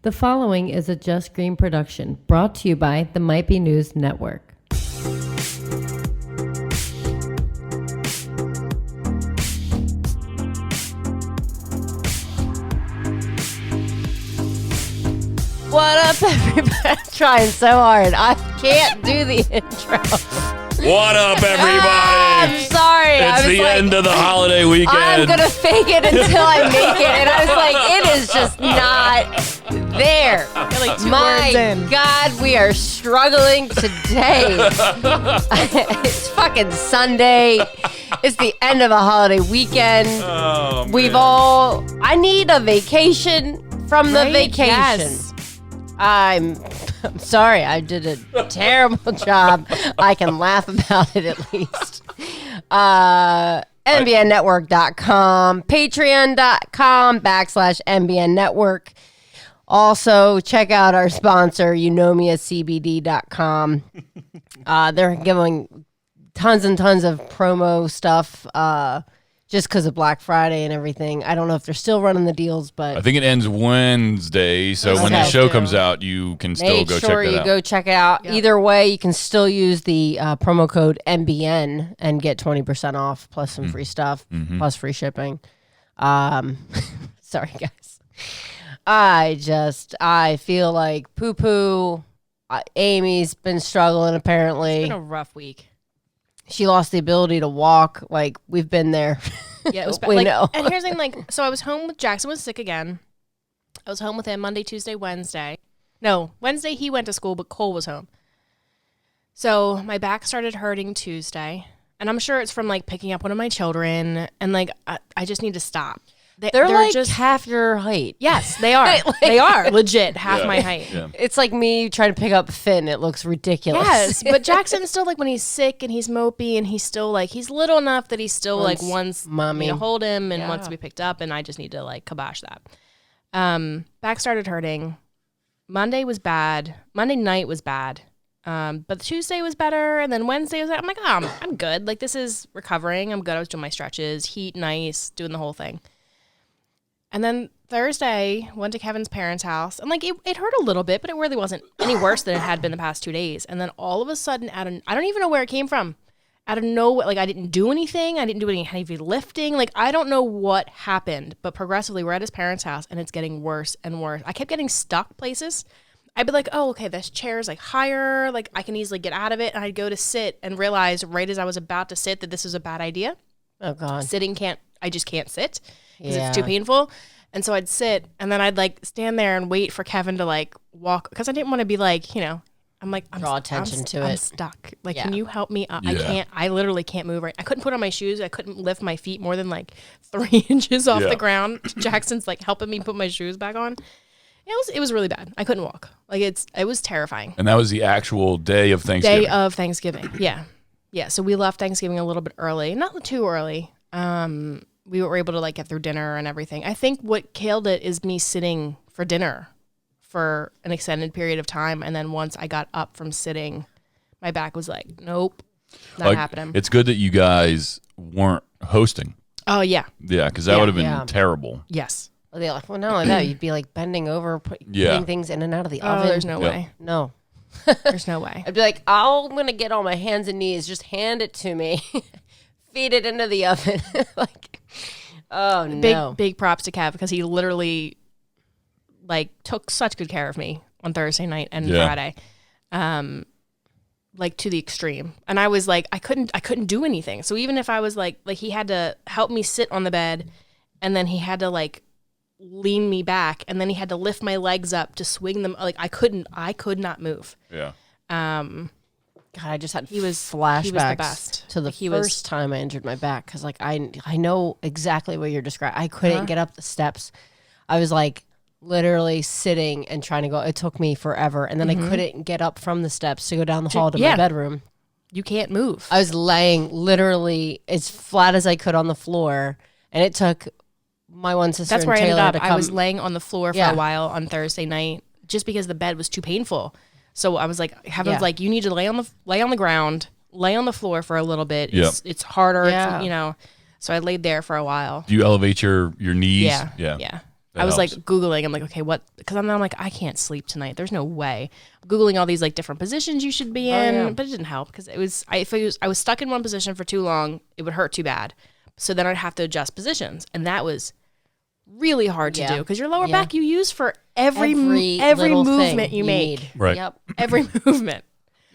The following is a Just Green production brought to you by the Might Be News Network. What up, everybody? I'm trying so hard. I can't do the intro. What up, everybody? I'm sorry. It's the end of the holiday weekend. I'm going to fake it until I make it. And I was like, it is just not there. Like 2 words My in. God, we are struggling today. It's fucking Sunday. It's the end of a holiday weekend. Oh, I need a vacation from the vacation. Yes. I'm sorry, I did a terrible job. I can laugh about it at least. NBNnetwork.com, patreon.com/NBN Network. Also, check out our sponsor, youknowmeascbd.com. They're giving tons and tons of promo stuff just because of Black Friday and everything. I don't know if they're still running the deals, but I think it ends Wednesday, so when the show comes out, you can still go check that out. Make sure you go check it out. Yep. Either way, you can still use the promo code MBN and get 20% off, plus some free stuff, plus free shipping. Sorry, guys. I feel like poo-poo. Amy's been struggling, apparently. It's been a rough week. She lost the ability to walk. Like, we've been there. Yeah, it was bad. We know. And here's the thing, so I was home with Jackson was sick again. I was home with him Monday, Tuesday, Wednesday. No, Wednesday he went to school, but Cole was home. So my back started hurting Tuesday. And I'm sure it's from, picking up one of my children. And, I just need to stop. They're like just half your height. Yes, they are. They are legit half my height. Yeah. It's like me trying to pick up Finn. It looks ridiculous. Yes, but Jackson's still when he's sick and he's mopey and he's still he's little enough that he's still wants mommy me to hold him and wants to be picked up, and I just need to kibosh that. Back started hurting. Monday was bad. Monday night was bad. But Tuesday was better, and then Wednesday was. I'm like, I'm good. This is recovering. I'm good. I was doing my stretches, heat, nice, doing the whole thing. And then Thursday, went to Kevin's parents' house. And, it hurt a little bit, but it really wasn't any worse than it had been the past 2 days. And then all of a sudden, I don't even know where it came from. Out of nowhere, I didn't do anything. I didn't do any heavy lifting. I don't know what happened. But progressively, we're at his parents' house, and it's getting worse and worse. I kept getting stuck places. I'd be like, oh, okay, this chair's, higher. I can easily get out of it. And I'd go to sit and realize right as I was about to sit that this was a bad idea. Oh, God. I just can't sit. Because it's too painful. And so I'd sit, and then I'd stand there and wait for Kevin to walk, because I didn't want to be I'm draw attention to it. I'm stuck. Can you help me? I literally can't move right. I couldn't put on my shoes. I couldn't lift my feet more than 3 inches off the ground. Jackson's helping me put my shoes back on. It was really bad. I couldn't walk. It was terrifying. And that was the actual day of Thanksgiving. Day of Thanksgiving. Yeah. Yeah. So we left Thanksgiving a little bit early, not too early. We were able to get through dinner and everything. I think what killed it is me sitting for dinner for an extended period of time. And then once I got up from sitting, my back was nope, not happening. It's good that you guys weren't hosting. Oh, yeah. Yeah, because that would have been terrible. Yes. Well, not only that, you'd be bending over, putting things in and out of the oven. Oh, there's no way. No. There's no way. I'd be like, I'm going to get on my hands and knees. Just hand it to me. Feed it into the oven. Oh, no. Big props to Kev, because he literally took such good care of me on Thursday night and Friday, to the extreme. And I was I couldn't do anything. So even if I was he had to help me sit on the bed, and then he had to lean me back, and then he had to lift my legs up to swing them. I could not move. Yeah. God, I just had flashbacks to the first time I injured my back, because I know exactly what you're describing. I couldn't get up the steps. I was literally sitting and trying to go. It took me forever, and then I couldn't get up from the steps to go down the hall to my bedroom. You can't move. I was laying literally as flat as I could on the floor, and it took my one sister. That's where and Taylor I ended up. to come. I was laying on the floor for a while on Thursday night, just because the bed was too painful. So I was Heaven's you need to lay on the ground, lay on the floor for a little bit. It's harder, So I laid there for a while. Do you elevate your knees? Yeah. I was like Googling. I'm like, okay, what? Because I'm like, I can't sleep tonight. There's no way. Googling all these like different positions you should be in, but it didn't help because if I was stuck in one position for too long, it would hurt too bad. So then I'd have to adjust positions, and that was really hard to do because your lower back you use for every movement you make. Right. Yep. Every movement.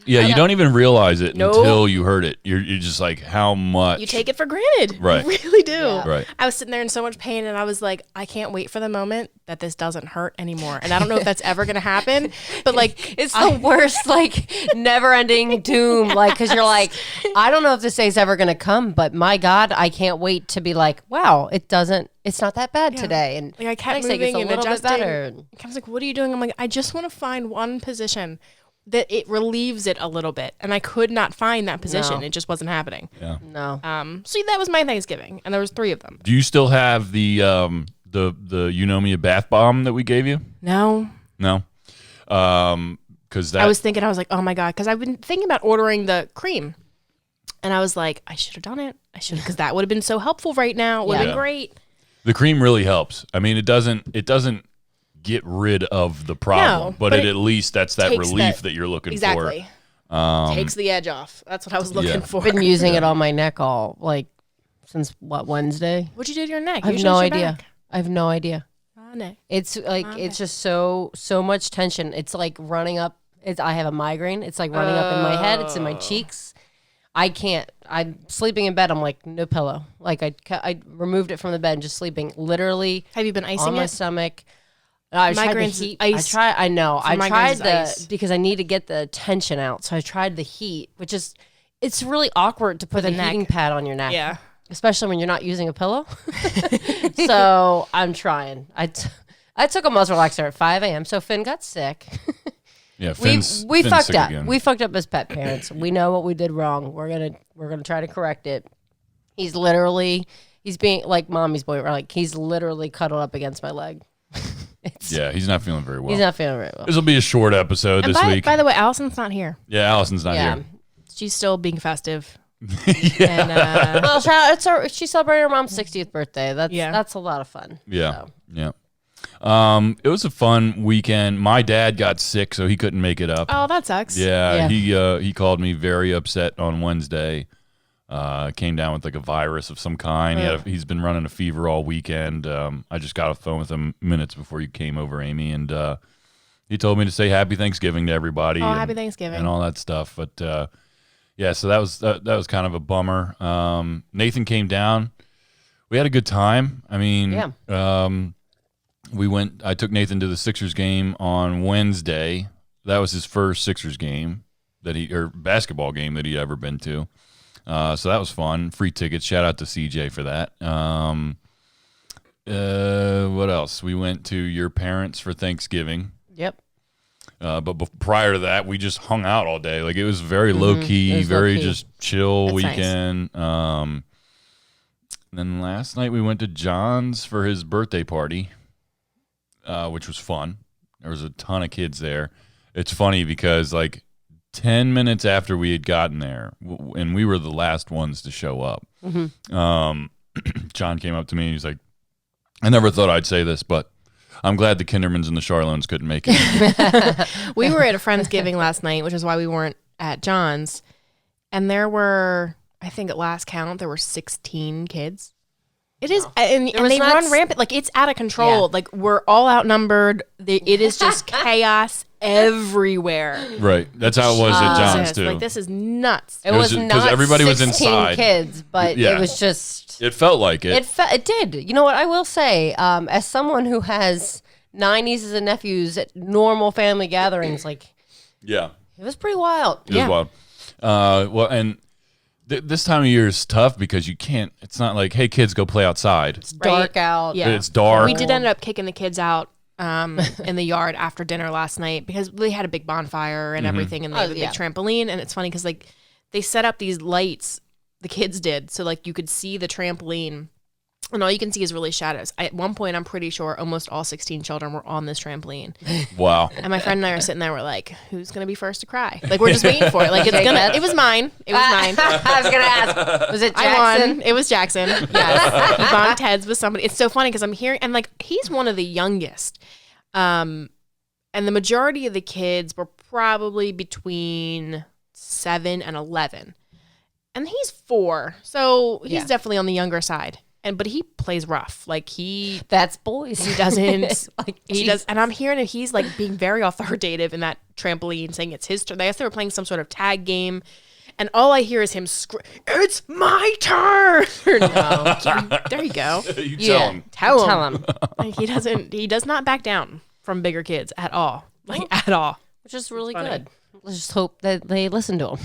Yeah, you don't even realize it until you hurt it. You're just like, how much? You take it for granted. Right. You really do. Yeah. Right. I was sitting there in so much pain, and I was like, I can't wait for the moment that this doesn't hurt anymore. And I don't know if that's ever going to happen, but like, it's the worst, like, never-ending doom. Like, because you're like, I don't know if this day's ever going to come, but my God, I can't wait to be like, wow, it's not that bad today. And like I kept moving and adjusting. I was like, what are you doing? I'm like, I just want to find one position that it relieves it a little bit, and I could not find that position. It just wasn't happening. Yeah. No. So that was my Thanksgiving, and there was 3 of them. Do you still have the Eunomia bath bomb that we gave you? No. Because I was like, oh my God, because I've been thinking about ordering the cream, and I was like, I should have done it. I should, because that would have been so helpful right now. It would have been great. The cream really helps. I mean, it doesn't get rid of the problem, but at least that's that relief that you're looking for. Exactly. Takes the edge off. That's what I was looking for. I've been using it on my neck since Wednesday. What'd you do to your neck? I have no idea. I have no idea. Neck. It's like it's just so much tension. It's like running up. I have a migraine. It's like running up in my head. It's in my cheeks. I can't. I'm sleeping in bed. I'm like, no pillow. Like I removed it from the bed and just sleeping. Literally. Have you been icing on my stomach? No, I tried the heat. Ice. I tried ice. because I need to get the tension out. So I tried the heat, which is, it's really awkward to put a heating pad on your neck. Yeah. Especially when you're not using a pillow. So I'm trying. I took a muscle relaxer at 5 a.m. So Finn got sick. Yeah, we fucked up. Again. We fucked up as pet parents. We know what we did wrong. We're gonna try to correct it. He's being like mommy's boy. He's literally cuddled up against my leg. He's not feeling very well. He's not feeling very well. This will be a short episode this week. By the way, Allison's not here. Yeah, Allison's not here. She's still being festive. Yeah. And, she celebrated her mom's 60th birthday. That's a lot of fun. Yeah. So. Yeah. It was a fun weekend. My dad got sick, so he couldn't make it up. Oh, that sucks. Yeah. He called me very upset on Wednesday. Came down with like a virus of some kind. He's been running a fever all weekend. I just got off the phone with him minutes before you came over, Amy, and he told me to say Happy Thanksgiving to everybody. Oh, Happy Thanksgiving and all that stuff. But so that was kind of a bummer. Nathan came down. We had a good time. I mean, I took Nathan to the Sixers game on Wednesday. That was his first Sixers game basketball game that he'd ever been to. So that was fun. Free tickets. Shout out to CJ for that. What else? We went to your parents for Thanksgiving. Then But prior to that, we just hung out all day. Like it was very low key, just chill weekend. Nice. Then last night we went to John's for his birthday party, which was fun. There was a ton of kids there. It's funny because 10 minutes after we had gotten there, and we were the last ones to show up, John came up to me and he's like, I never thought I'd say this, but I'm glad the Kindermans and the Charlones couldn't make it. We were at a Friendsgiving last night, which is why we weren't at John's. And there were, I think at last count, there were 16 kids. It is, and they run rampant. It's out of control. Yeah. We're all outnumbered. It is just chaos everywhere. Right. That's how it was at John's, too. This is nuts. It was not because everybody was inside. Kids, but it was just. It felt like it. It did. You know what I will say? As someone who has 9 nieces and nephews at normal family gatherings, it was pretty wild. It was wild. And this time of year is tough because you can't. It's not like, hey, kids, go play outside. It's dark out. Yeah. It's dark. We did end up kicking the kids out in the yard after dinner last night because they had a big bonfire and everything, and they had a big trampoline. And it's funny because they set up these lights. The kids did, so you could see the trampoline And all you can see is really shadows. At one point, I'm pretty sure almost all 16 children were on this trampoline. Wow. And my friend and I are sitting there. We're like, who's going to be first to cry? Like, we're just waiting for it. Like, it was mine. It was mine. I was going to ask, was it Jackson? I won. It was Jackson. Yes. He bonked heads with somebody. It's so funny because I'm hearing, and like, he's one of the youngest. And the majority of the kids were probably between 7 and 11. And he's 4. So he's definitely on the younger side. But he plays rough. Like that's boys. He doesn't like he does. And I'm hearing that he's like being very authoritative in that trampoline, saying it's his turn. I guess they were playing some sort of tag game, and all I hear is him scream, "It's my turn!" There you go. You tell him. Tell him. Like, he does not back down from bigger kids at all. Like at all. Which is really good. Let's just hope that they listen to him.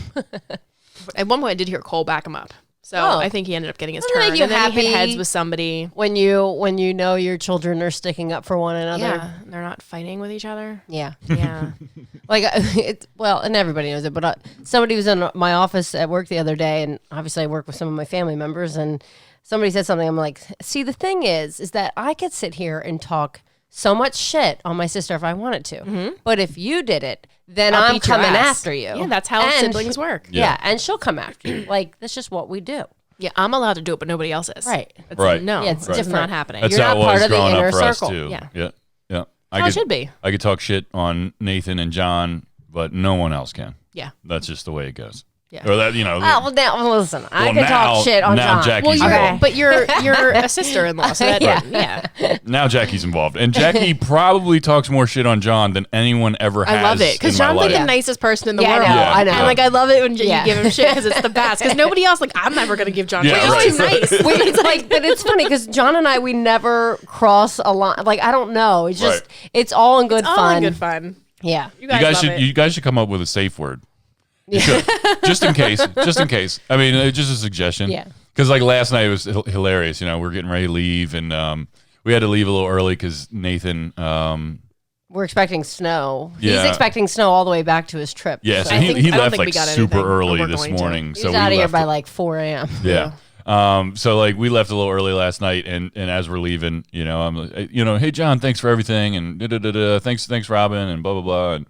At one point, I did hear Cole back him up. So I think he ended up getting his Doesn't turn. make you And then happy he hit heads with somebody. when you know your children are sticking up for one another. Yeah, they're not fighting with each other. Yeah. Yeah. Like, and everybody knows it, but somebody was in my office at work the other day, and obviously I work with some of my family members, and somebody said something. I'm like, see, the thing is that I could sit here and talk so much shit on my sister if I wanted to. But if you did it, then I'm coming after you. Yeah, that's how siblings work. Yeah, and she'll come after you. Like, that's just what we do. Yeah, I'm allowed to do it, but nobody else is. Right. No, Yeah, it's it's different. not happening. That's You're how not it part was of the growing inner up for us circle. too. Yeah. Yeah. How it should be. I could talk shit on Nathan and John, but no one else can. Yeah. That's just the way it goes. Yeah. Or that, Well, now listen, I can now- talk shit on now John. Jackie's Well, involved. but you're a sister-in-law, so that yeah. Now Jackie's involved, and Jackie probably talks more shit on John than anyone ever has. I love it because in my John's like life. the nicest person in the world. I know. And like I love it when you Yeah. give him shit because it's the best. Because nobody else, like I'm never gonna give John shit. Yeah, He's right. too nice. It's like, but it's funny because John and I, we never cross a line. Like, I don't know. It's just, it's all in good All fun. in good fun. Yeah. You guys, love it. You guys should come up with a safe word. You should. Just in case. I mean, just a suggestion. Yeah. Because like last night it was hilarious. You know, we're getting ready to leave, and we had to leave a little early because Nathan. We're expecting snow. Yeah. He's expecting snow all the way back to his trip. Yeah, so I he don't left think like we got super anything, early but we're this going to. morning. He's So out we of here left by like 4 a.m. Yeah. So like we left a little early last night, and as we're leaving, you know, I'm like, you know, hey John, thanks for everything, and thanks Robin, and blah blah blah, and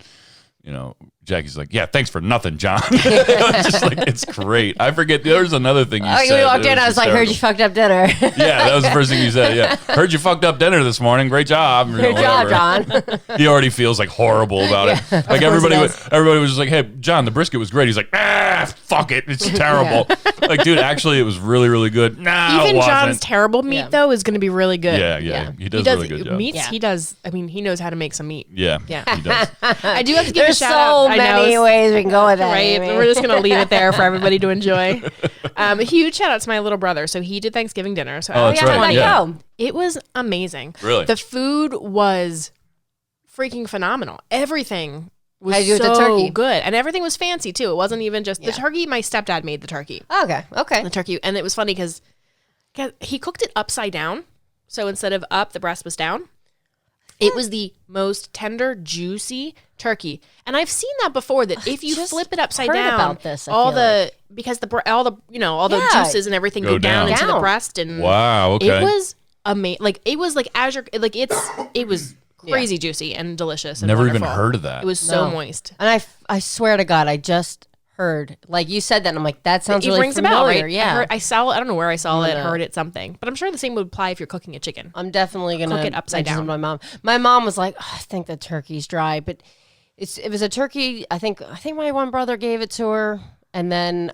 you know, Jackie's like, yeah, thanks for nothing, John. It's just like, it's great. I forget, there's another thing you said. We walked in, I was like, heard you fucked up dinner. Yeah, that was the first thing you said. Yeah, heard you fucked up dinner this morning. Great job. Good job, John. He already feels like horrible about it. Like everybody was just like, hey, John, the brisket was great. He's like, fuck it, it's terrible. Like, dude, actually, it was really, really good. Nah, Even it wasn't. John's terrible meat though is going to be really good. Yeah. He does a really good job. Meats. Yeah. He does. I mean, he knows how to make some meat. Yeah, Yeah. he does. I do have to give There's a shout so out. I know, many ways we can go with that. Right, Amy. we're just gonna leave it there for everybody to enjoy. A huge shout out to my little brother. So he did Thanksgiving dinner. So Oh, that's yeah, right. how'd that Yeah. go? it was amazing. Really? The food was freaking phenomenal. Everything was How'd you do so with the turkey? good, and everything was fancy too. It wasn't even just the Yeah. turkey. My stepdad made the turkey. Okay. The turkey, and it was funny because he cooked it upside down. So instead of up, the breast was down. It was the most tender, juicy turkey, and I've seen that before. That if you just flip it upside heard down, about this, I all feel the because all the Yeah. juices and everything Go go down down. into the Down. breast, and Wow. Okay. it was amazing. Like it was like Azure, like it was crazy juicy and delicious. And Never even wonderful. heard of that. It was so No. moist. And I swear to God, I just heard, like you said that, and I'm like, that sounds It really rings familiar. a bell, right? Yeah. I don't know where I saw it, No. heard it, something. But I'm sure the same would apply if you're cooking a chicken. I'm definitely gonna Cook it upside mention down. My mom. My mom was like, I think the turkey's dry, but it was a turkey. I think my one brother gave it to her, and then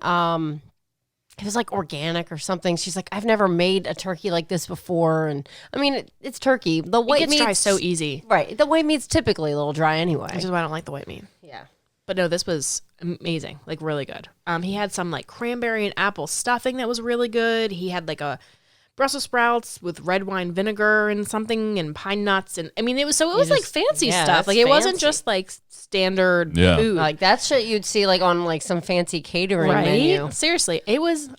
it was like organic or something. She's like, I've never made a turkey like this before, and I mean, it's turkey. The It white gets meat's dry so easy. right. The white meat's typically a little dry anyway. Which is why I don't like the white meat. Yeah. But no, this was amazing, like really good. He had some like cranberry and apple stuffing that was really good. He had like a Brussels sprouts with red wine vinegar and something and pine nuts, and I mean it was like fancy yeah, stuff. that's Like it wasn't fancy. just like standard Yeah. food. Like that shit you'd see like on like some fancy catering menu. Seriously,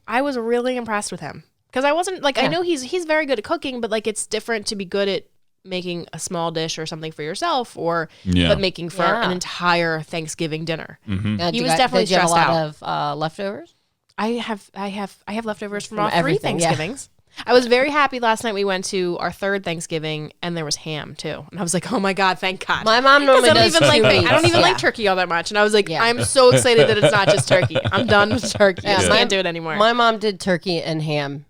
I was really impressed with him because I wasn't like I know he's very good at cooking, but like it's different to be good at making a small dish or something for yourself, or but making for an entire Thanksgiving dinner. He was definitely did you have stressed a out. lot of leftovers. I have leftovers from all 3 everything, yeah. Thanksgivings. I was very happy last night. We went to our third Thanksgiving and there was ham too. And I was like, oh my God, thank God. My mom normally does I don't even like turkey all that much. And I was like, I'm so excited that it's not just turkey. I'm done with turkey. I can't do it anymore. My mom did turkey and ham.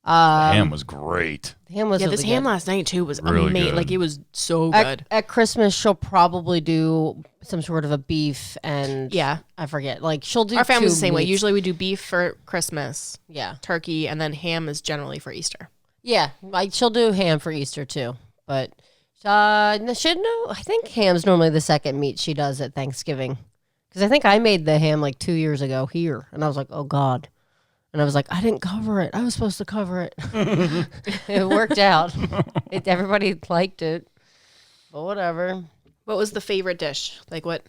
Ham was great. Ham was really this ham last night too was really amazing. good. Like it was so good. At Christmas, she'll probably do some sort of a beef and I forget. Like she'll do. Our family's the same way. Usually we do beef for Christmas, turkey, and then ham is generally for Easter. Yeah, like she'll do ham for Easter too. But I think ham's normally the second meat she does at Thanksgiving. Because I think I made the ham like 2 years ago here, and I was like, oh God. And I was like, I didn't cover it. I was supposed to cover it. It worked out. Everybody liked it. But whatever. What was the favorite dish? Like what?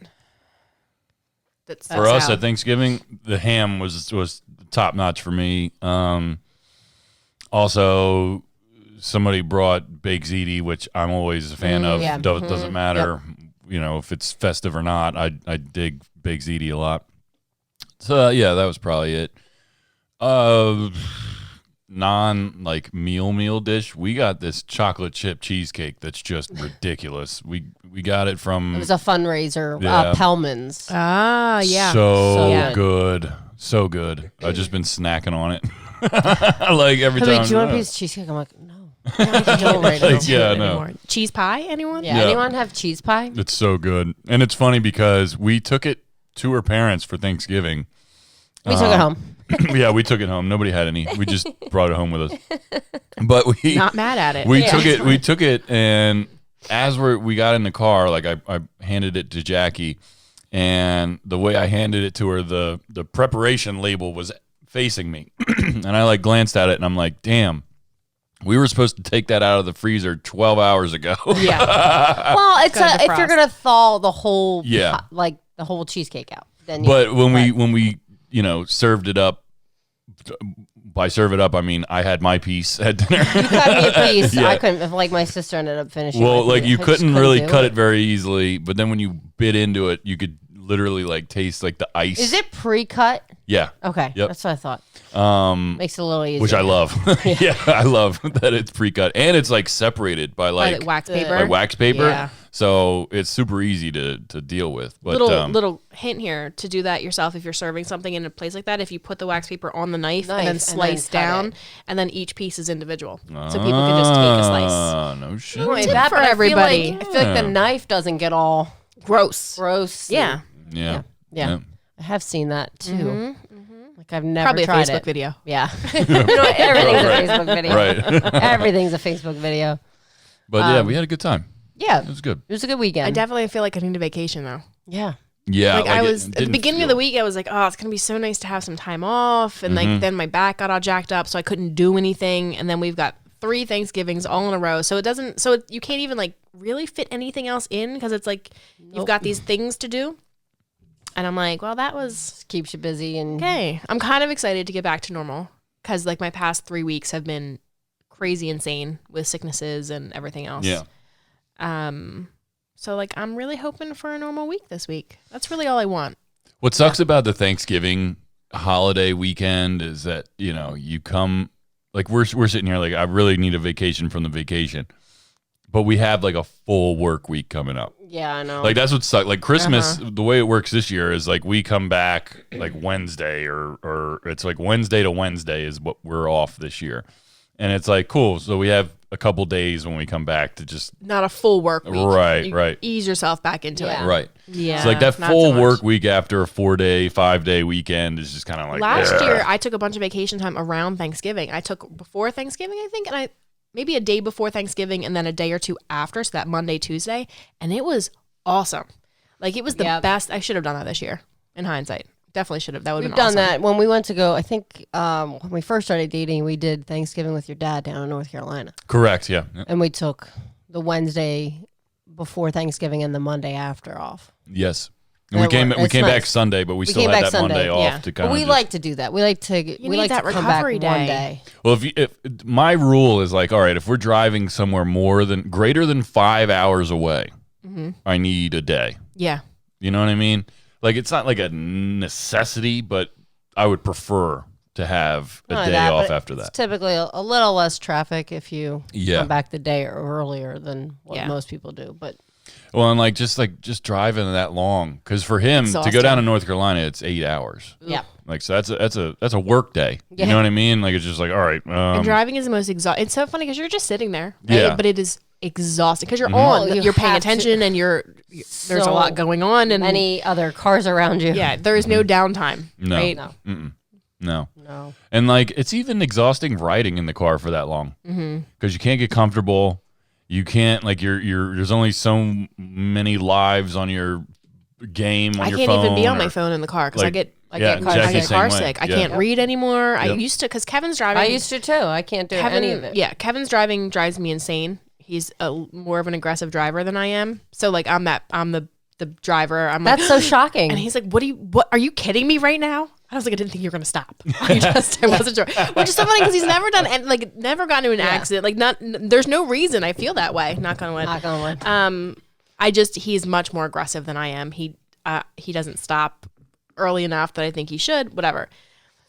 For us at Thanksgiving, the ham was top notch for me. Also, somebody brought baked ziti, which I'm always a fan of. Yeah. Doesn't matter, if it's festive or not. I dig baked ziti a lot. So yeah, that was probably it. Meal dish. We got this chocolate chip cheesecake that's just ridiculous. We got it from. It was a fundraiser. Pellman's. Ah, yeah. So good. So good. I've just been snacking on it. Like every time. Do you want a piece of cheesecake? I'm like, no. I don't right now. Yeah, no. Cheese pie? Anyone? Yeah. Anyone have cheese pie? It's so good, and it's funny because we took it to her parents for Thanksgiving. We took it home. Yeah, we took it home. Nobody had any. We just brought it home with us. But we not mad at it. We took it. We took it, and as we got in the car, like I handed it to Jackie, and the way I handed it to her, the preparation label was facing me, and I like glanced at it, and I'm like, damn. We were supposed to take that out of the freezer 12 hours ago. Yeah. Well, it's if you're gonna thaw the whole the whole cheesecake out, then. But when we served it up. By serve it up, I mean I had my piece at dinner. You cut me a piece. I couldn't. Like my sister ended up finishing. Well, like you couldn't really cut it very easily, but then when you bit into it, you could literally like taste like the ice. Is it pre-cut? Yeah. Okay. Yep. That's what I thought. Makes it a little easier. Which I love. Yeah, I love that it's pre-cut and it's like separated by like wax paper. By wax paper. Yeah. So it's super easy to deal with. But little hint here to do that yourself if you're serving something in a place like that. If you put the wax paper on the knife and then slice down, and then each piece is individual, so people can just take a slice. No shit. That for everybody. I feel like the knife doesn't get all gross. Yeah. Yeah. I have seen that too. Mm-hmm. Like I've never probably tried a Facebook video. Yeah. Everything's a Facebook video. Right. Everything's a Facebook video. But yeah, we had a good time. Yeah. It was good. It was a good weekend. I definitely feel like I need a vacation though. Yeah. Yeah. Like I was at the beginning of the week, I was like, oh, it's gonna be so nice to have some time off, and like then my back got all jacked up, so I couldn't do anything, and then we've got 3 Thanksgivings all in a row, so you can't even like really fit anything else in because it's like you've got these things to do. And I'm like, well, that was keeps you busy and okay. I'm kind of excited to get back to normal because like my past 3 weeks have been crazy insane with sicknesses and everything else. Yeah. So like I'm really hoping for a normal week this week. That's really all I want. What sucks about the Thanksgiving holiday weekend is that you come like we're sitting here like I really need a vacation from the vacation, but we have like a full work week coming up. Yeah, I know. Like that's what sucks. Like Christmas, the way it works this year is like we come back like Wednesday or it's like Wednesday to Wednesday is what we're off this year. And it's like, cool. So we have a couple days when we come back to just not a full work week. Right. Ease yourself back into it. Right. Yeah. It's like that full work week after a 4-day, 5-day weekend is just kind of like last year I took a bunch of vacation time around Thanksgiving. I took before Thanksgiving, I think, and maybe a day before Thanksgiving and then a day or two after, so that Monday, Tuesday, and it was awesome. Like it was the best. I should have done that this year. In hindsight, definitely should have. That would have been awesome. We've done that when we went to go. I think when we first started dating, we did Thanksgiving with your dad down in North Carolina. Correct. Yeah. And we took the Wednesday before Thanksgiving and the Monday after off. Yes. And we came back Sunday, but we still had that Sunday off to kind of. We like to do that. We like to that come back recovery day. One day. Well, if my rule is like, all right, if we're driving somewhere greater than 5 hours away, I need a day. Yeah. You know what I mean? Like it's not like a necessity, but I would prefer to have a day off after that. It's typically a little less traffic if you come back the day earlier than what most people do. But well, and like just driving that long, because for him to go down to North Carolina, it's 8 hours. Yeah, like so that's a work day. You know what I mean? Like it's just like all right. And driving is the most exhausting. It's so funny because you're just sitting there, right? Yeah. But it is exhausting because you're paying attention and there's a lot going on and many other cars around you. Yeah, there is no downtime. No, right? No. And like it's even exhausting riding in the car for that long because you can't get comfortable. You can't like there's only so many lives on your game on your phone. I can't even be on my phone in the car because I get car sick. I can't read anymore. I used to because Kevin's driving. I used to too. I can't do any of it. Yeah, Kevin's driving drives me insane. He's more of an aggressive driver than I am. So like I'm the driver. That's so shocking. And he's like, what are you kidding me right now? I was like, I didn't think you were going to stop. I wasn't sure. Which is so funny because he's never never gotten into an accident. Like there's no reason I feel that way. Not gonna win. He's much more aggressive than I am. He doesn't stop early enough that I think he should, whatever.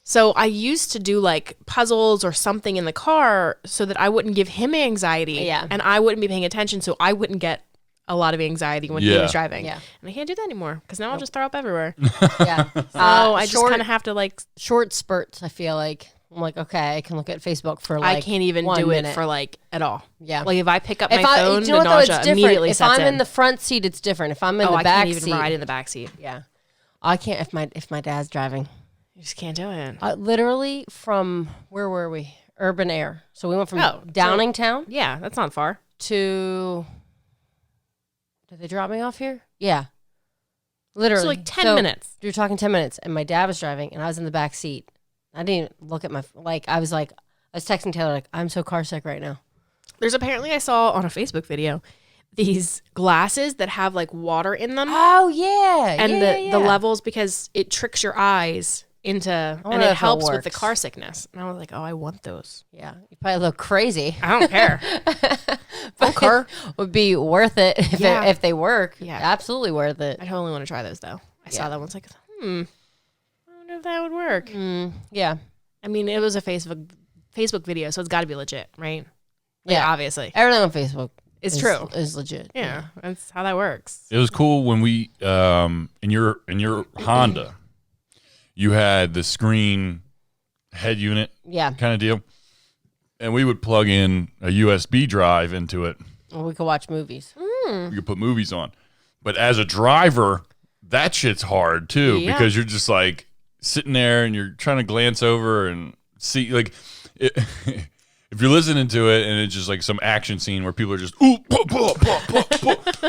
So I used to do like puzzles or something in the car so that I wouldn't give him anxiety. Yeah. And I wouldn't be paying attention so I wouldn't get a lot of anxiety when he was driving. Yeah. And I can't do that anymore because now I'll just throw up everywhere. Yeah. So I just kind of have to like... Short spurts, I feel like. I'm like, okay, I can look at Facebook for like I can't even do it for like at all. Yeah. Like if I pick up my phone, the nausea immediately sets in. If I'm in the front seat, it's different. If I'm in the back seat... I can't even ride in the back seat. Yeah. I can't if my dad's driving. You just can't do it. Literally from, where were we? Urban Air. So we went from Downingtown. Yeah, that's not far. To... Did they drop me off here? Yeah. Literally. So like 10 minutes. You're talking 10 minutes. And my dad was driving and I was in the back seat. I didn't even look at I was texting Taylor like, I'm so car sick right now. There's apparently, I saw on a Facebook video, these glasses that have like water in them. Oh, yeah. And the levels, because it tricks your eyes into, and it helps with the car sickness. And I was like, oh, I want those. Yeah. You probably look crazy. I don't care. But would be worth it if they work. Yeah. Absolutely worth it. I totally want to try those though. I saw that one. It's like, I wonder if that would work. Yeah. I mean, it was a Facebook video, so it's got to be legit, right? Like, yeah. Obviously. Everything on Facebook is legit. Yeah. That's how that works. It was cool when we, in your Honda, you had the screen head unit kind of deal. And we would plug in a USB drive into it. Well, we could watch movies. We could put movies on. But as a driver, that shit's hard too because you're just like sitting there and you're trying to glance over and see like if you're listening to it and it's just like some action scene where people are just ooh, pop, pop, pop, pop,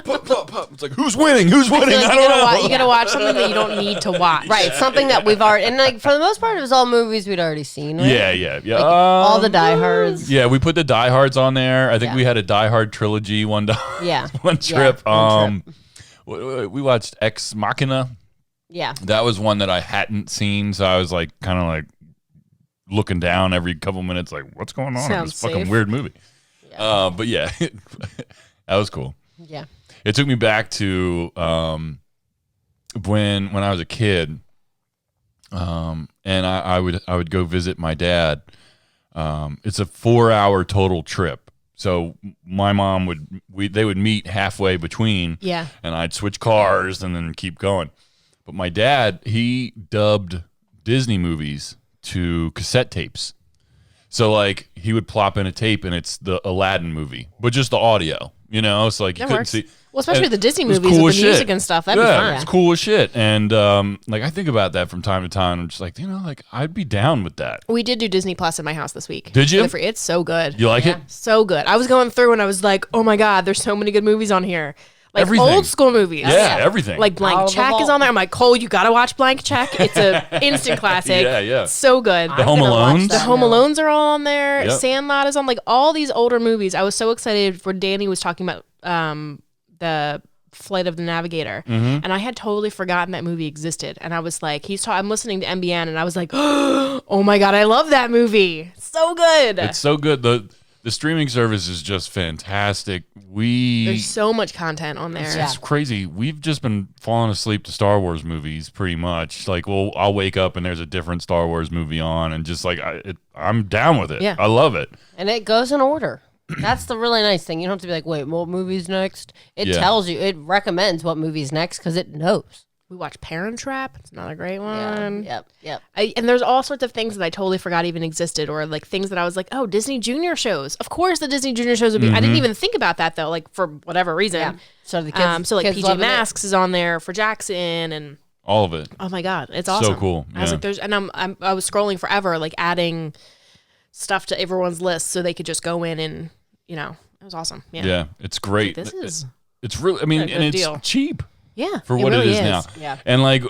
pop, pop, pop. It's like who's winning? Who's winning? I don't know. You gotta watch something that you don't need to watch. Right, something that we've already, and like for the most part, it was all movies we'd already seen. Right? Yeah. Like, all the Die Hards. Yeah, we put the Die Hards on there. I think we had a Die Hard trilogy one trip. Yeah, one trip. We watched Ex Machina. Yeah, that was one that I hadn't seen, so I was like kind of like looking down every couple minutes, like what's going on in this fucking weird movie. Yeah. But yeah, that was cool. Yeah, it took me back to when I was a kid, and I would go visit my dad. It's a 4-hour total trip. So my mom they would meet halfway between, and I'd switch cars and then keep going. But my dad, he dubbed Disney movies to cassette tapes. So like he would plop in a tape and it's the Aladdin movie, but just the audio, you know? So like you couldn't see. Well, especially the Disney movies with the music and stuff. That'd be fun. It's cool as shit. And like I think about that from time to time. I'm just like, like I'd be down with that. We did do Disney Plus in my house this week. Did you? It's so good. You like it? So good. I was going through and I was like, oh my God, there's so many good movies on here. Like everything. Old school movies. Yeah, everything. Like Blank Check is on there. I'm like, Cole, you gotta watch Blank Check. It's a instant classic. Yeah. So good. The Home Alones. The Home Alones are all on there. Yep. Sandlot is on, like all these older movies. I was so excited for Danny was talking about the Flight of the Navigator. And I had totally forgotten that movie existed. And I was like, I'm listening to MBN and I was like, oh my God, I love that movie. So good. It's so good. The streaming service is just fantastic. There's so much content on there. It's crazy. We've just been falling asleep to Star Wars movies pretty much. Like, well, I'll wake up and there's a different Star Wars movie on, and just like I'm down with it. Yeah. I love it. And it goes in order. That's the really nice thing. You don't have to be like, wait, what movie's next? It tells you. It recommends what movie's next because it knows. We watched Parent Trap. It's not a great one. Yep. And there's all sorts of things that I totally forgot even existed, or like things that I was like, oh, Disney Junior shows. Of course, the Disney Junior shows would be. I didn't even think about that though, like for whatever reason. Yeah. So the kids, so like kids PJ Masks is on there for Jackson and all of it. Oh my God, it's awesome. So cool. I was like, I was scrolling forever, like adding stuff to everyone's list so they could just go in and it was awesome. Yeah, it's great. It's really. I mean, and it's deal. cheap. Yeah, for what really it is now. Yeah, and like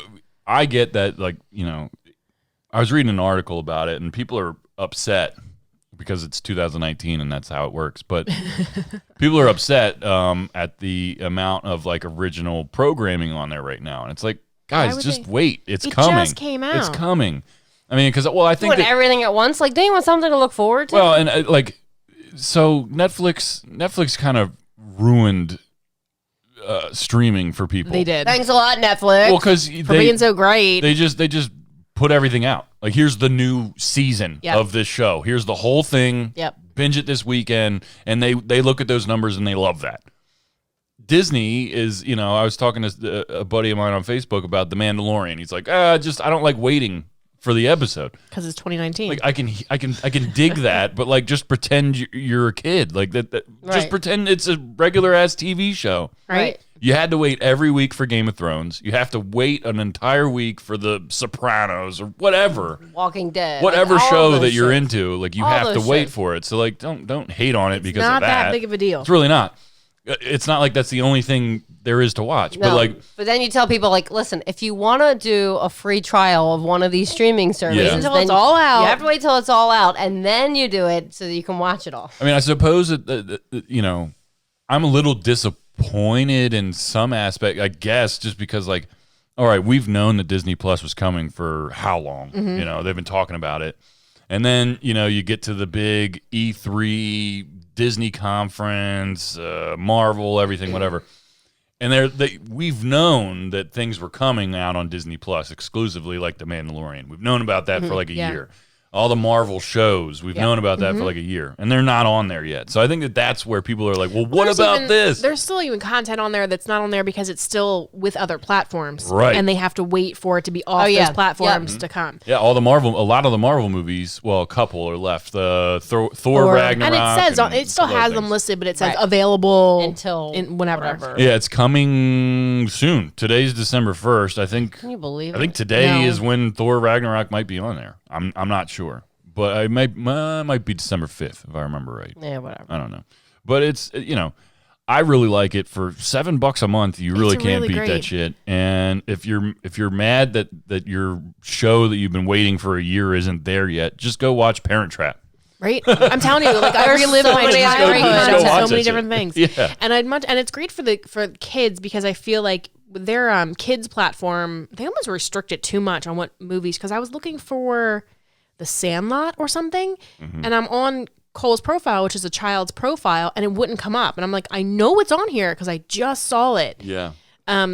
I get that. Like I was reading an article about it, and people are upset because it's 2019 and that's how it works. But people are upset at the amount of like original programming on there right now, and it's like, guys, just wait. It's coming. It just came out. It's coming. I mean, because I think that everything at once. Like, don't you want something to look forward to? Well, and so Netflix kind of ruined streaming for people. They did. Thanks a lot, Netflix. Well, because for being so great. They just put everything out. Like, here's the new season of this show. Here's the whole thing. Yep. Binge it this weekend, and they look at those numbers and they love that. Disney is, I was talking to a buddy of mine on Facebook about The Mandalorian. He's like, I don't like waiting for the episode because it's 2019. Like I can dig that, but like just pretend you're a kid, like that right. Just pretend it's a regular ass TV show. Right. You had to wait every week for Game of Thrones. You have to wait an entire week for The Sopranos or whatever. Walking Dead. Whatever show that you're into, like you have to wait for it. So like don't hate on it because of that. It's not that big of a deal. It's really not. It's not like that's the only thing there is to watch. No, but then you tell people like, listen, if you want to do a free trial of one of these streaming services, until it's all out. You have to wait till it's all out, and then you do it so that you can watch it all. I mean, I suppose that I'm a little disappointed in some aspect, I guess, just because like, all right, we've known that Disney Plus was coming for how long? Mm-hmm. They've been talking about it, and then you get to the big E3 Disney conference, Marvel, everything, whatever. And we've known that things were coming out on Disney Plus exclusively, like The Mandalorian. We've known about that for like a year. All the Marvel shows, we've known about that for like a year, and they're not on there yet. So I think that's where people are like, well, what about this? There's still even content on there that's not on there because it's still with other platforms. Right. And they have to wait for it to be off those platforms to come. Yeah, a lot of the Marvel movies, well, a couple are left. Thor Ragnarok. And it says, it still has them listed, but it says available until whenever. Yeah, it's coming soon. Today's December 1st. I think. Can you believe it? I think today is when Thor Ragnarok might be on there. I'm not sure, but it might be December 5th if I remember right. Yeah, whatever. I don't know, but it's I really like it for $7 a month. You really can't beat that shit. And if you're mad that your show that you've been waiting for a year isn't there yet, just go watch Parent Trap. Right, I'm telling you, like I relive my childhood on so many different things. Yeah, and it's great for kids because I feel like their kids platform, they almost restrict it too much on what movies, because I was looking for The Sandlot or something, and I'm on Cole's profile, which is a child's profile, and it wouldn't come up, and I'm like, I know it's on here because I just saw it. Yeah.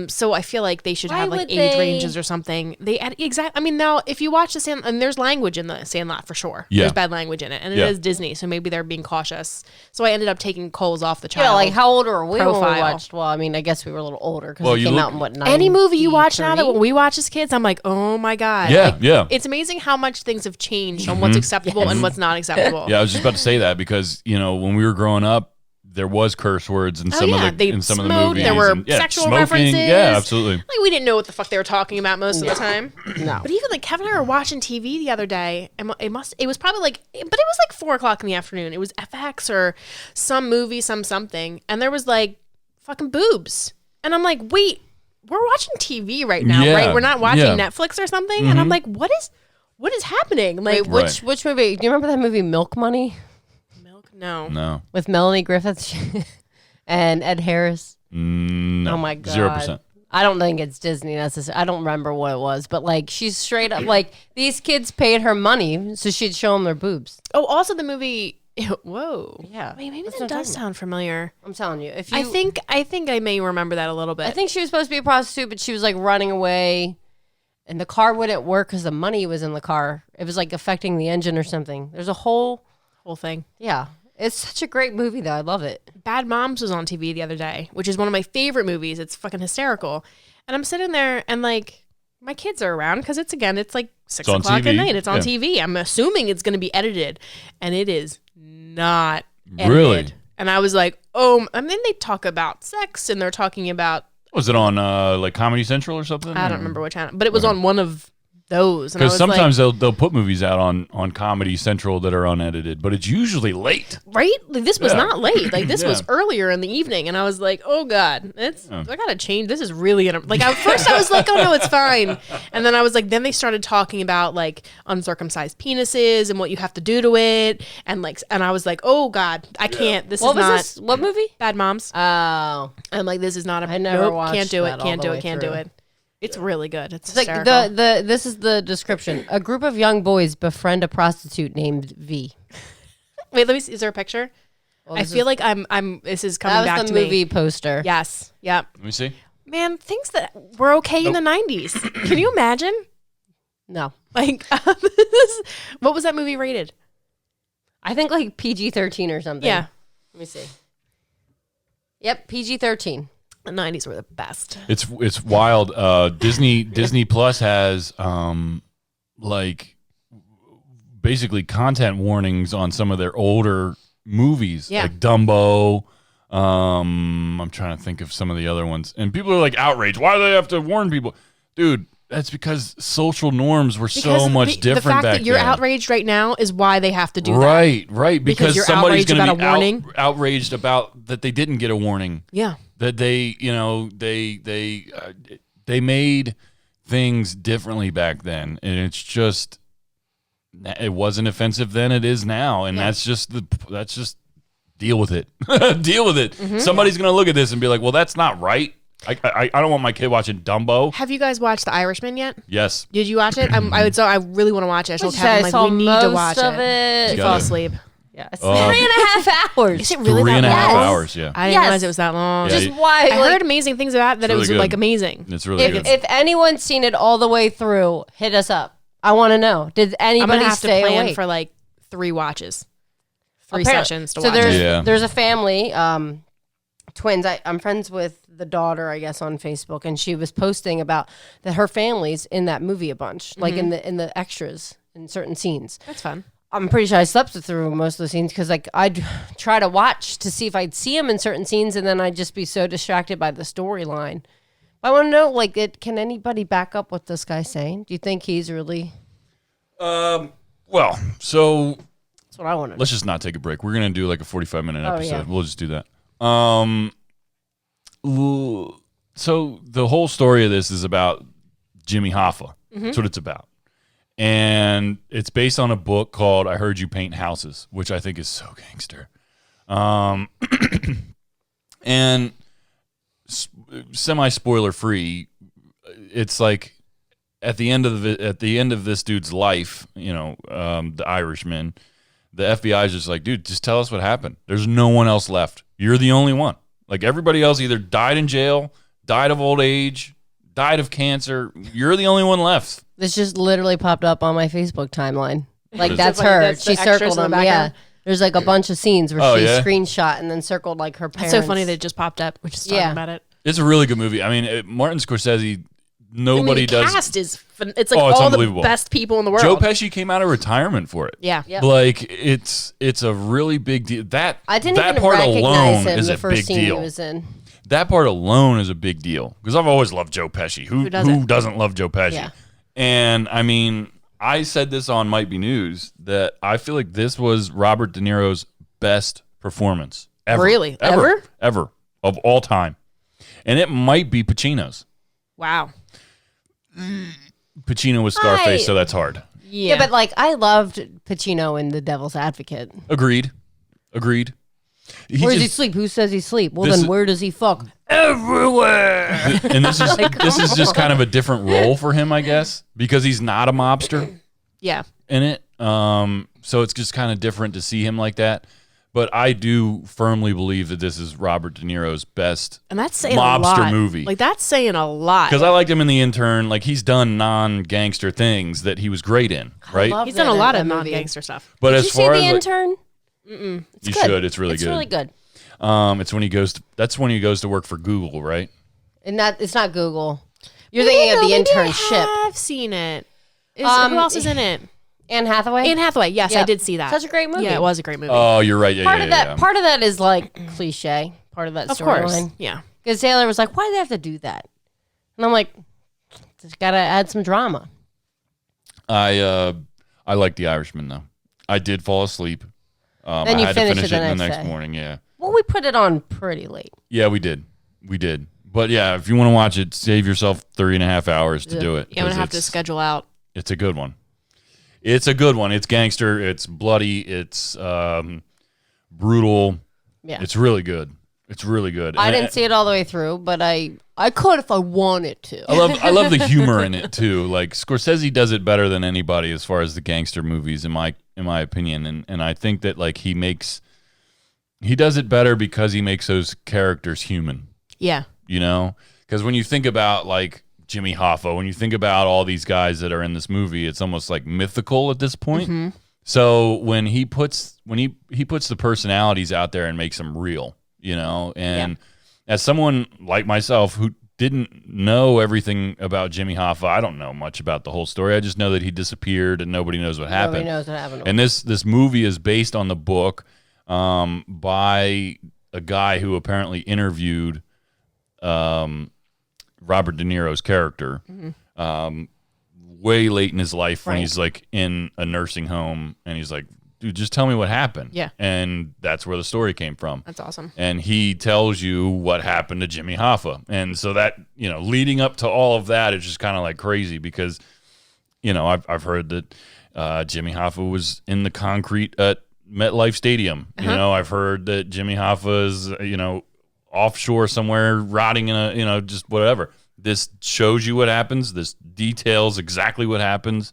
So I feel like they should have like age ranges or something. I mean, now if you watch The Sandlot, and there's language in The Sandlot for sure. Yeah. There's bad language in it, and it is Disney, so maybe they're being cautious. So I ended up taking Cole's off the child. Yeah, like how old are we profile. when we watched? Well, I mean, I guess we were a little older because it came out in what, 90, any movie you watch now that when we watch as kids, I'm like, oh my God. Yeah, It's amazing how much things have changed on what's acceptable and what's not acceptable. Yeah, I was just about to say that because when we were growing up, there was curse words in some of the movies. There were sexual references. Yeah, absolutely. Like we didn't know what the fuck they were talking about most of the time. No. But even like Kevin and I were watching TV the other day, and it was probably like, but it was like 4:00 in the afternoon. It was FX or some movie, something, and there was like fucking boobs, and I'm like, wait, we're watching TV right now, right? We're not watching Netflix or something, and I'm like, what is happening? Like, which movie? Do you remember that movie Milk Money? No. With Melanie Griffith and Ed Harris? No. Oh my God. 0%. I don't think it's Disney necessarily. I don't remember what it was, but like she's straight up like these kids paid her money so she'd show them their boobs. Oh, also the movie Whoa. Yeah. Wait, maybe that does sound familiar. I'm telling you. I think I may remember that a little bit. I think she was supposed to be a prostitute, but she was like running away, and the car wouldn't work because the money was in the car. It was like affecting the engine or something. There's a whole thing. Yeah. It's such a great movie, though. I love it. Bad Moms was on TV the other day, which is one of my favorite movies. It's fucking hysterical. And I'm sitting there and like my kids are around because it's like 6 o'clock at night. It's on TV. I'm assuming it's going to be edited, and it is not edited. Really? And I was like, oh, I mean, they talk about sex and they're talking about. Was it on like Comedy Central or something? I don't remember what channel, but it was on one of those. Because sometimes they'll put movies out on Comedy Central that are unedited, but it's usually late. Right? Like, this was not late. Like this was earlier in the evening, and I was like, "Oh God, I gotta change. This is really like." At first, I was like, "Oh no, it's fine," and then I was like, then they started talking about like uncircumcised penises and what you have to do to it, and I was like, "Oh God, I can't. This is not." This? What movie? Bad Moms. Oh, I'm like, this is not a. I never watched. Can't do it. That Can't all do the it. Can't way do through. it. It's really good. It's like hysterical. this is the description. A group of young boys befriend a prostitute named V. Wait, let me see. Is there a picture? Well, I feel like I'm. This is coming back to me. That was the movie poster. Yes. Yep. Let me see. Man, things that were okay in the 90s. Can you imagine? No. Like, what was that movie rated? I think like PG-13 or something. Yeah. Let me see. Yep, PG-13. The 90s were the best. It's wild. Disney Plus has like basically content warnings on some of their older movies, like Dumbo. I'm trying to think of some of the other ones, and people are like outraged. Why do they have to warn people, dude? That's because social norms were so much different back then. The fact that you're outraged right now is why they have to do that. Right. Because you're somebody's going to be outraged about that they didn't get a warning. Yeah. That they made things differently back then, and it's just it wasn't offensive then. It is now, and that's just deal with it. Deal with it. Mm-hmm. Somebody's going to look at this and be like, "Well, that's not right." I don't want my kid watching Dumbo. Have you guys watched The Irishman yet? Yes. Did you watch it? I really want to watch it. I told Kevin, like, we need to watch it. Did you fall asleep? Yeah, it's 3.5 hours. Is it really 3.5 that long? hours? Yeah. I didn't realize it was that long. Just why? I heard amazing things about it, that it was like amazing. It's really good. If anyone's seen it all the way through, hit us up. I want to know. Did anybody stay to plan awake? for like 3 watches, 3 sessions to watch there's a family, twins. I'm friends with the daughter, I guess, on Facebook, and she was posting about that her family's in that movie a bunch, like in the extras in certain scenes. That's fun. I'm pretty sure I slept through most of the scenes because like I'd try to watch to see if I'd see him in certain scenes, and then I'd just be so distracted by the storyline. I want to know, like, can anybody back up what this guy's saying? Do you think he's really? Well, so that's what I want to. Let's just not take a break. We're gonna do like a 45-minute episode. Yeah. We'll just do that. So the whole story of this is about Jimmy Hoffa. That's what it's about. And it's based on a book called I Heard You Paint Houses, which I think is so gangster. And semi-spoiler free, it's like at the end of this dude's life, the Irishman, the FBI is just like, dude, just tell us what happened. There's no one else left. You're the only one. Like everybody else either died in jail, died of old age, died of cancer. You're the only one left. This just literally popped up on my Facebook timeline. Like that's her. She circled them. Yeah. There's like a bunch of scenes where she screenshot and then circled like her parents. It's so funny that it just popped up. We're just talking about it. It's a really good movie. I mean, Martin Scorsese. Nobody the does. Cast is it's like all the best people in the world. Joe Pesci came out of retirement for it. Yeah, like it's a really big deal. That I didn't that even part recognize alone him is the a first big scene deal. He was in. That part alone is a big deal because I've always loved Joe Pesci. Who doesn't love Joe Pesci? Yeah. And I mean, I said this on Might Be News that I feel like this was Robert De Niro's best performance ever. Really? Ever of all time, and it might be Pacino's. Wow. Pacino was Scarface, so that's hard. Yeah, but like I loved Pacino in The Devil's Advocate. Agreed. Where does he sleep? Who says he sleep? Well, then where does he fuck? Everywhere. And this is just kind of a different role for him, I guess, because he's not a mobster. Yeah. In it. So it's just kind of different to see him like that. But I do firmly believe that this is Robert De Niro's best and that's saying mobster a lot. movie. Like, that's saying a lot. Because I liked him in The Intern. Like, he's done non-gangster things that he was great in, right? He's done a lot of non-gangster stuff. But Did as you far see The as Intern? you should. It's really good. It's really good. It's when he goes. That's when he goes to work for Google, right? And that it's not Google. You're thinking of The Internship. I've seen it. Who else is in it? Anne Hathaway. Anne Hathaway. Yes, Yep. I did see that. Such a great movie. Yeah, it was a great movie. Oh, you're right. Yeah, Part of that is like cliche. Part of that of course. storyline. Yeah. Because Taylor was like, "Why do they have to do that?" And I'm like, "Just gotta add some drama." I like The Irishman though. I did fall asleep. Then I you had to finished finish it it the the next next day. morning. Yeah. Well, we put it on pretty late. Yeah, we did. But yeah, if you want to watch it, save yourself 3.5 hours to do it. Yeah, I'm gonna have to schedule out. It's a good one. It's a good one. It's gangster. It's bloody. It's brutal. Yeah. It's really good. It's really good. I didn't see it all the way through, but I could if I wanted to. I love the humor in it too. Like Scorsese does it better than anybody as far as the gangster movies, in my opinion. And I think that like he does it better because he makes those characters human. Yeah. You know, because when you think about like Jimmy Hoffa, when you think about all these guys that are in this movie, it's almost like mythical at this point. Mm-hmm. So when he puts the personalities out there and makes them real, you know, and as someone like myself who didn't know everything about Jimmy Hoffa, I don't know much about the whole story. I just know that he disappeared and nobody knows what happened. Nobody knows what happened. And this movie is based on the book by a guy who apparently interviewed Robert De Niro's character way late in his life when he's like in a nursing home and he's like, dude, just tell me what happened. Yeah. And that's where the story came from. That's awesome. And he tells you what happened to Jimmy Hoffa. And so that, you know, leading up to all of that is just kind of like crazy because, you know, I've heard that Jimmy Hoffa was in the concrete at MetLife Stadium. You know, I've heard that Jimmy Hoffa is, you know, offshore somewhere rotting in a, you know, just whatever. This shows you what happens. This details exactly what happens.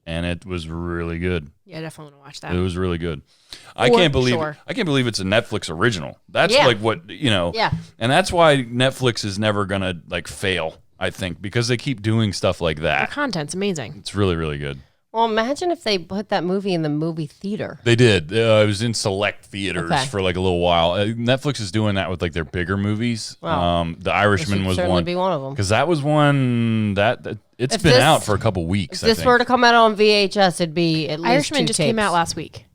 And it was really good. Yeah, I definitely want to watch that. It was really good. I can't believe it's a Netflix original. That's like what, you know. Yeah. And that's why Netflix is never going to like fail, I think, because they keep doing stuff like that. The content's amazing. It's really, really good. Well, imagine if they put that movie in the movie theater. They did. It was in select theaters for like a little while. Netflix is doing that with like their bigger movies. Wow. The Irishman was one. Be one of them. Because that was one that it's been out for a couple weeks. If this were to come out on VHS, it'd be at least Irishman 2 just tapes. came out last week.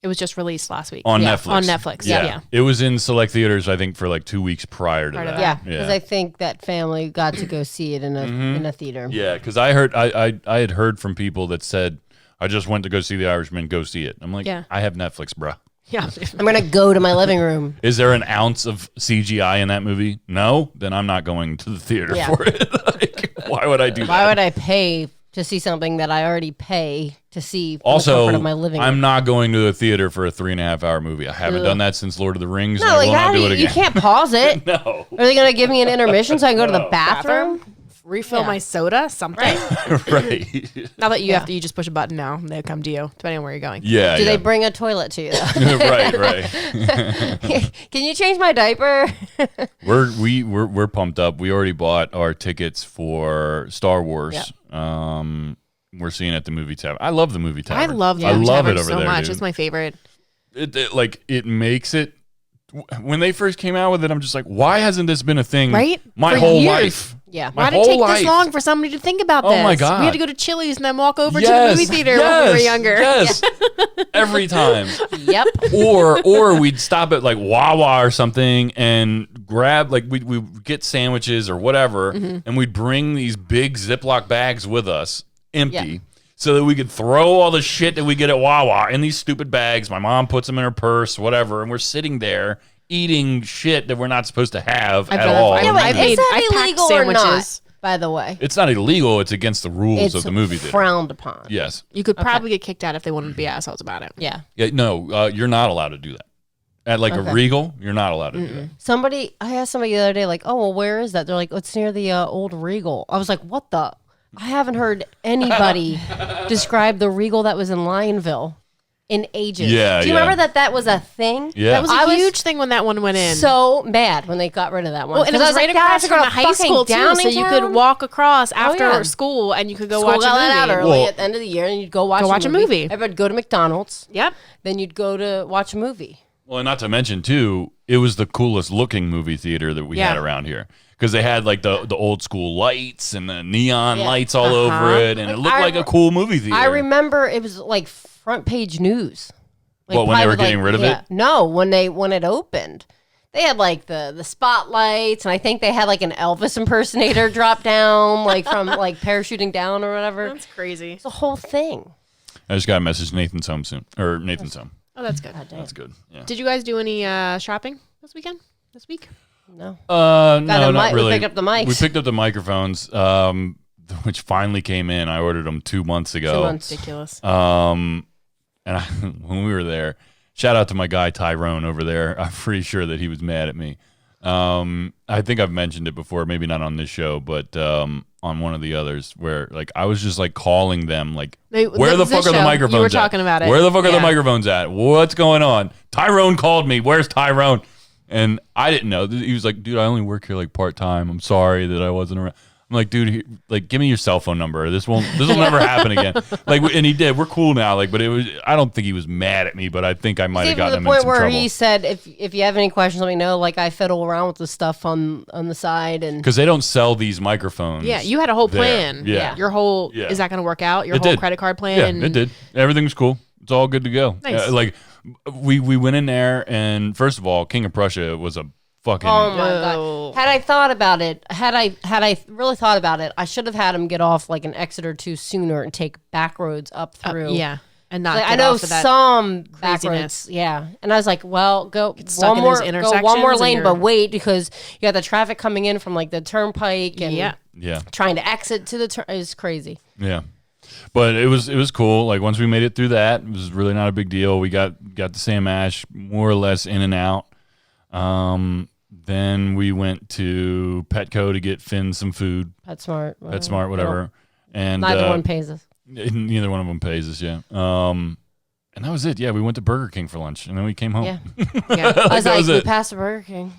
It was just released last week. On Netflix. On Netflix, yeah. It was in select theaters, I think, for like 2 weeks prior to that. Yeah, because I think that family got to go see it in a theater. Yeah, because I had heard from people that said, I just went to go see The Irishman, go see it. I'm like, I have Netflix, bruh. Yeah. I'm going to go to my living room. Is there an ounce of CGI in that movie? No? Then I'm not going to the theater for it. Like, why would I do that? Why would I pay to see something that I already pay to see from the also, comfort of my living room? I'm not going to the theater for a 3.5 hour movie. I haven't done that since Lord of the Rings. No, and I like will not how do it again. you can't pause it. No. Are they going to give me an intermission so I can go to the bathroom? Refill my soda, something. Right. Not that you have to, you just push a button now and they come to you, depending on where you're going. Yeah. Do they bring a toilet to you? Right. Can you change my diaper? We're pumped up. We already bought our tickets for Star Wars. Yeah. We're seeing it at the movie tavern. I love the movie tavern. I love it over so there, much. dude. It's my favorite. It makes it. When they first came out with it, I'm just like, why hasn't this been a thing? Right? My For whole years. life. Yeah. Why did it take this long for somebody to think about this? Oh my God. We had to go to Chili's and then walk over to the movie theater when we were younger. Yes. Every time. Yep. Or we'd stop at like Wawa or something and grab like we'd get sandwiches or whatever, and we'd bring these big Ziploc bags with us, empty. So that we could throw all the shit that we get at Wawa in these stupid bags. My mom puts them in her purse, whatever, and we're sitting there eating shit that we're not supposed to have at all. Yeah, but is that I packed illegal or not? By the way, It's not illegal. It's against the rules it's of the movie theater. frowned upon. Yes. You could probably get kicked out if they wanted to be assholes about it. Yeah. Yeah. No, you're not allowed to do that. At like a Regal, you're not allowed to do that. I asked somebody the other day, like, oh, well, where is that? They're like, oh, it's near the old Regal. I was like, what the? I haven't heard anybody describe the Regal that was in Lionville in ages. Yeah, do you remember that was a thing? Yeah, that was a huge thing when that one went in. So mad when they got rid of that one. Well, and it was right across from the high school too, so you could walk across after school and you could go watch a movie. Out early at the end of the year, and you'd go watch a movie. Everybody'd go to McDonald's. Yep. Then you'd go to watch a movie. Well, and not to mention too, it was the coolest looking movie theater that we had around here. Because they had like the old school lights and the neon lights all over it, and it looked like a cool movie theater. I remember it was like front page news. Like when they were getting rid of it? No, when it opened. They had like the spotlights, and I think they had like an Elvis impersonator drop down, like from like parachuting down or whatever. That's crazy. It's a whole thing. I just got a message. Nathan's home soon. Or Nathan's home. Oh, that's good. That's good. Yeah. Did you guys do any shopping this week? No. No, not really. We picked up the mics. We picked up the microphones, which finally came in. I ordered them 2 months ago. 2 months. Ridiculous. And when we were there, shout out to my guy Tyrone over there. I'm pretty sure that he was mad at me. I think I've mentioned it before, maybe not on this show, but on one of the others, where like I was just like calling them, like, where the fuck are the microphones? You were talking about it. Where the fuck are the microphones at? What's going on? Tyrone called me. Where's Tyrone? And I didn't know. He was like, dude, I only work here like part time. I'm sorry that I wasn't around. I'm like, dude, like, give me your cell phone number. This will never happen again. Like, and he did. We're cool now. Like, but it was. I don't think he was mad at me, but I think I might have gotten him in some trouble. To the point where he said, if you have any questions, let me know. Like, I fiddle around with the stuff on the side, and because they don't sell these microphones. Yeah, you had a whole plan. Yeah, your whole is that going to work out? Your whole credit card plan. Yeah, it did. Everything was cool. It's all good to go. Nice. Like, we went in there, and first of all, King of Prussia was a fucking. Oh my god! Had I thought about it, had I really thought about it, I should have had him get off like an exit or two sooner and take back roads up through. And not. Like, I know some back roads. Yeah, and I was like, well, go one more lane, but wait, because you got the traffic coming in from like the turnpike and trying to exit to the is crazy. Yeah. But it was cool. Like once we made it through that, it was really not a big deal. We got the Sam Ash more or less in and out. Then we went to Petco to get Finn some food. PetSmart, whatever. And neither one pays us. Neither one of them pays us. Yeah. And that was it. Yeah, we went to Burger King for lunch, and then we came home. Yeah. I was like, we passed the Burger King.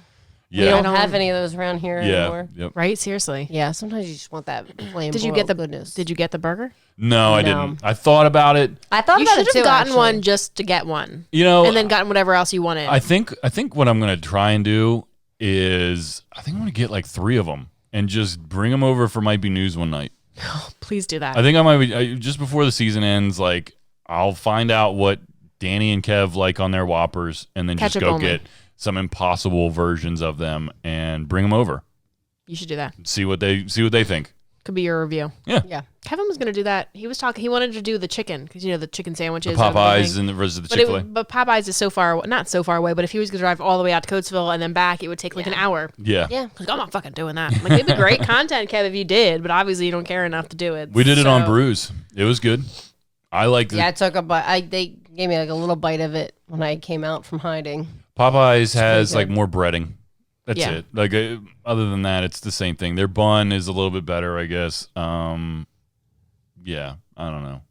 Yeah. We don't have any of those around here anymore. Yep. Right? Seriously. Yeah. Sometimes you just want that flame. Did you get the goodness? Did you get the burger? No, I didn't. I thought about it. You should have gotten one just to get one. And then gotten whatever else you wanted. I think what I'm gonna try and do is I think I'm gonna get like 3 of them and just bring them over for Might Be News one night. Oh, please do that. I think I might be just before the season ends. Like I'll find out what Danny and Kev like on their Whoppers, and then just go get some Impossible versions of them and bring them over. You should do that. See what they think. Could be your review. Yeah. Kevin was going to do that. He was talking. He wanted to do the chicken because the chicken sandwiches. The Popeyes and the Chick-fil-A. But Popeyes is not so far away. But if he was going to drive all the way out to Coatesville and then back, it would take like an hour. Yeah. Like, I'm not fucking doing that. Like, it'd be great content, Kev, if you did. But obviously, you don't care enough to do it. We did it on Brews. It was good. I liked it. Yeah, I took a bite. They gave me like a little bite of it when I came out from hiding. Popeyes has like more breading. That's it. Like other than that, it's the same thing. Their bun is a little bit better, I guess. Yeah, I don't know.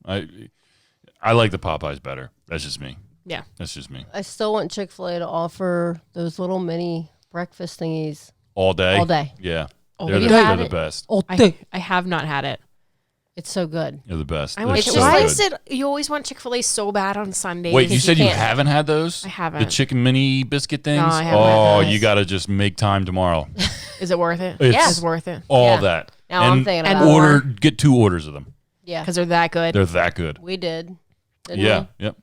I like the Popeyes better. That's just me. Yeah, that's just me. I still want Chick-fil-A to offer those little mini breakfast thingies all day. All day. Yeah, they're the best. All day. I have not had it. It's so good. They're the best. Why is it you always want Chick-fil-A so bad on Sundays? Wait, you said you haven't had those? I haven't. The chicken mini biscuit things? No, I haven't had those. You got to just make time tomorrow. Is it worth it? It's worth it. All that. Now I'm thinking about get 2 orders of them. Yeah. Because they're that good. They're that good. We did. Yeah. Yep.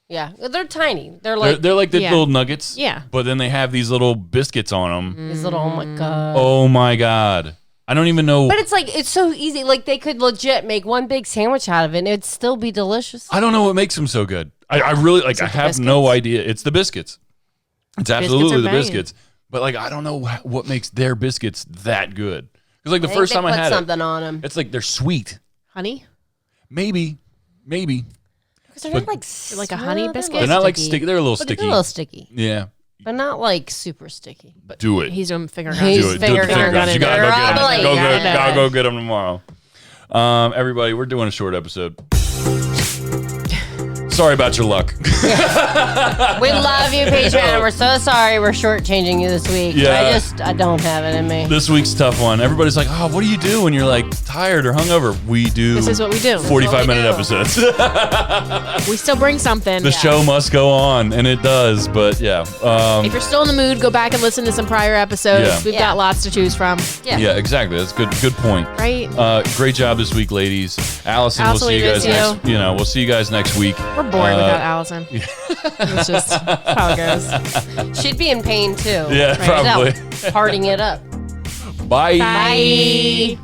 Yeah. They're tiny. They're like the little nuggets. Yeah. But then they have these little biscuits on them. These little, oh my God. Oh my God. I don't even know. But it's so easy. Like they could legit make one big sandwich out of it and it'd still be delicious. I don't know what makes them so good. I really I have no idea. It's the biscuits. It's absolutely the biscuits. But like I don't know what makes their biscuits that good. Because like the first time I had something on them. It's like they're sweet. Honey? Maybe. Because they're not like a honey biscuit. They're not like sticky. They're a little sticky. They're a little sticky. Yeah. But not like super sticky. But do it. He's doing finger guns. Do it. Finger guns. You gotta go get them tomorrow. Everybody, we're doing a short episode. sorry about your luck. We love you, Patreon. We're so sorry we're shortchanging you this week. Yeah. I don't have it in me. This week's a tough one. Everybody's like, oh, what do you do when you're like tired or hungover? We do. This is what we do. 45-minute episodes. We still bring something. The show must go on, and it does. But yeah. If you're still in the mood, go back and listen to some prior episodes. Yeah. We've got lots to choose from. Yeah, exactly. That's good point. Right. Great job this week, ladies. Allison, we'll see you guys next. We'll see you guys next week. We're bored without Allison. Yeah. It's just how it goes. She'd be in pain too. Yeah, probably. Parting it up. Bye. Bye.